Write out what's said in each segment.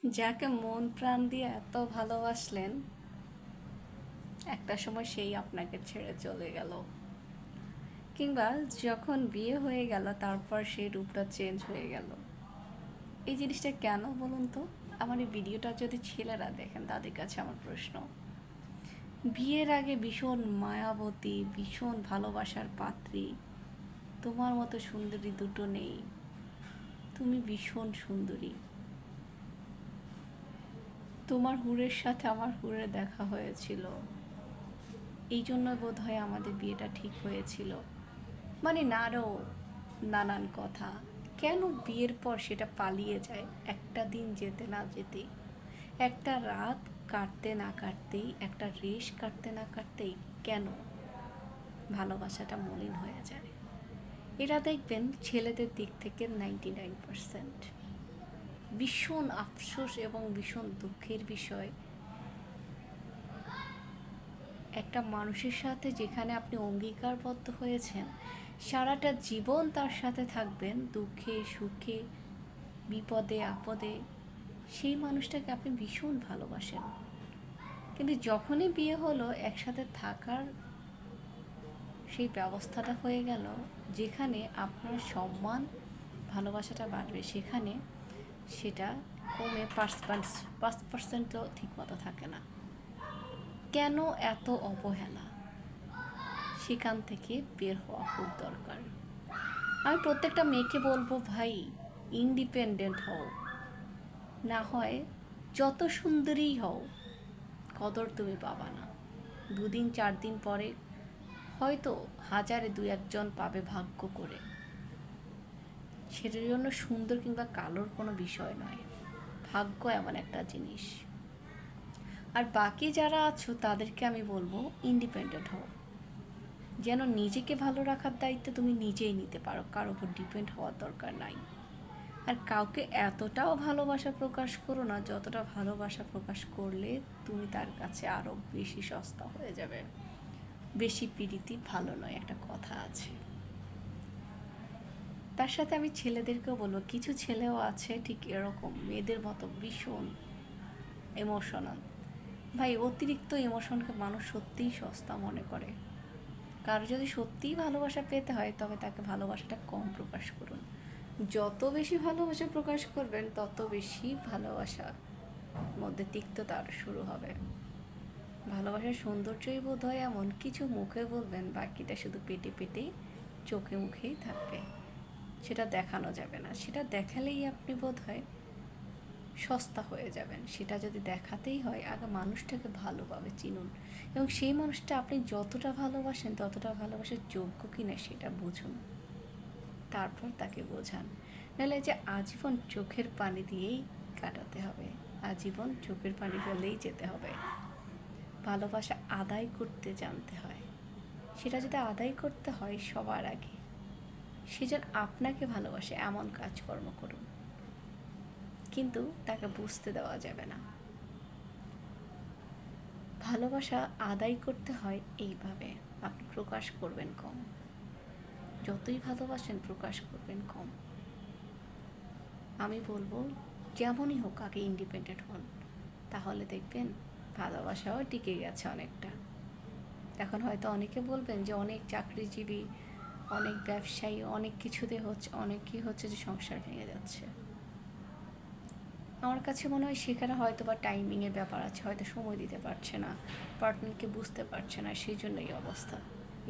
যাকে মন প্রাণ দিয়ে এত ভালোবাসলেন, একটা সময় সেই আপনাকে ছেড়ে চলে গেল। কিংবা যখন বিয়ে হয়ে গেল তারপর সেই রূপটা চেঞ্জ হয়ে গেল। এই জিনিসটা কেন বলুন তো? আমার এই ভিডিওটা যদি ছেলেরা দেখেন তাদের কাছে আমার প্রশ্ন, বিয়ের আগে ভীষণ মায়াবতী, ভীষণ ভালোবাসার পাত্রী, তোমার মতো সুন্দরী দুটো নেই, তুমি ভীষণ সুন্দরী, তোমার হুরের সাথে আমার হুরের দেখা হয়েছিল, এই জন্য বোধ হয় আমাদের বিয়েটা ঠিক হয়েছিল, মানে আরও নানান কথা। কেন বিয়ের পর সেটা পালিয়ে যায় একটা দিন যেতে না যেতেই, একটা রাত কাটতে না কাটতেই, একটা রেশ কাটতে না কাটতেই কেন ভালোবাসাটা মলিন হয়ে যায়? এরা দেখবেন ছেলেদের দিক থেকে 99%। ভীষণ আফসোস এবং ভীষণ দুঃখের বিষয়, একটা মানুষের সাথে যেখানে আপনি অঙ্গীকারবদ্ধ হয়েছেন সারাটা জীবন তার সাথে থাকবেন, দুঃখে সুখে বিপদে আপদে, সেই মানুষটাকে আপনি ভীষণ ভালোবাসেন, কিন্তু যখনই বিয়ে হলো একসাথে থাকার সেই ব্যবস্থাটা হয়ে গেল, যেখানে আপনার সম্মান ভালোবাসাটা বাড়বে, সেখানে সেটা কমে 5%ও ঠিক মতো থাকে না। কেন এত অবহেলা? সেখান থেকে বের হওয়া খুব দরকার। আমি প্রত্যেকটা মেয়েকে বলবো, ভাই ইন্ডিপেন্ডেন্ট হও, না হয় যত সুন্দরীই হও কদর তুমি পাবা না। 2 দিন 4 দিন পরে হয়তো হাজারে 2-1জন পাবে ভাগ্য করে। সেটার জন্য সুন্দর কিংবা কালোর কোনো বিষয় নয়, ভাগ্য এমন একটা জিনিস। আর বাকি যারা আছো তাদেরকে আমি বলবো ইন্ডিপেন্ডেন্ট হও, যেন নিজেকে ভালো রাখার দায়িত্ব তুমি নিজেই নিতে পারো, কারোর উপর ডিপেন্ড হওয়ার দরকার নাই। আর কাউকে এতটাও ভালোবাসা প্রকাশ করো না যতটা ভালোবাসা প্রকাশ করলে তুমি তার কাছে আরও বেশি সস্তা হয়ে যাবে। বেশি প্রীতি ভালো নয়, একটা কথা আছে। তার সাথে আমি ছেলেদেরকেও বলবো, কিছু ছেলেও আছে ঠিক এরকম মেয়েদের মতো ভীষণ ইমোশনাল। ভাই অতিরিক্ত ইমোশনকে মানুষ সত্যিই সস্তা মনে করে। কারো যদি সত্যিই ভালোবাসা পেতে হয় তবে তাকে ভালোবাসাটা কম প্রকাশ করুন। যত বেশি ভালোবাসা প্রকাশ করবেন তত বেশি ভালোবাসার মধ্যে তিক্ততা আরও শুরু হবে। ভালোবাসার সৌন্দর্যই বোধ হয় এমন, কিছু মুখে বলবেন, বাকিটা শুধু পেটে পেটেই চোখে মুখেই থাকবে, সেটা দেখানো যাবে না। সেটা দেখালেই আপনি বোধ হয় সস্তা হয়ে যাবেন। সেটা যদি দেখাতেই হয় আগে মানুষটাকে ভালোভাবে চিনুন, এবং সেই মানুষটা আপনি যতটা ভালোবাসেন ততটা ভালোবাসার যোগ্য কিনা সেটা বুঝুন, তারপর তাকে বোঝান। নাহলে যে আজীবন চোখের পানি দিয়েই কাটাতে হবে, আজীবন চোখের পানি ফেলেই যেতে হবে। ভালোবাসা আদায় করতে জানতে হয়, সেটা যদি আদায় করতে হয় সবার আগে সে যেন আপনাকে ভালোবাসে এমন কাজকর্ম করুন, কিন্তু তাকে বুঝতে দেওয়া যাবে না। ভালোবাসা আদায় করতে হয় এইভাবে, আপনি প্রকাশ করবেন কম, যতই ভালোবাসেন প্রকাশ করবেন কম। আমি বলবো যেমনই হোক আগে ইন্ডিপেন্ডেন্ট হন, তাহলে দেখবেন ভালোবাসাও টিকে গেছে অনেকটা। এখন হয়তো অনেকে বলবেন যে অনেক চাকরিজীবী, অনেক ব্যবসায়ী, অনেক কিছুতে হচ্ছে, অনেকই হচ্ছে যে সংসার ভেঙে যাচ্ছে। আমার কাছে মনে হয় সেখানে হয়তো বা টাইমিংয়ের ব্যাপার আছে, হয়তো সময় দিতে পারছে না, পার্টনারকে বুঝতে পারছে না, সেই জন্য এই অবস্থা,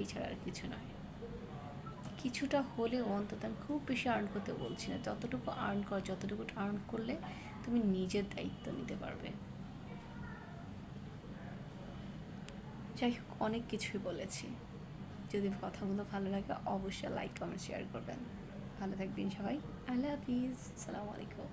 এছাড়া আর কিছু নয়। কিছুটা হলেও অন্তত, আমি খুব বেশি আর্ন করতে বলছি না, যতটুকু আর্ন কর, যতটুকু আর্ন করলে তুমি নিজের দায়িত্ব নিতে পারবে। যাই হোক, অনেক কিছুই বলেছি। যদি কথাগুলো ভালো লাগে অবশ্যই লাইক কমেন্ট শেয়ার করবেন। ভালো থাকবেন সবাই। আল্লাহ হাফিজ, আসসালামু আলাইকুম।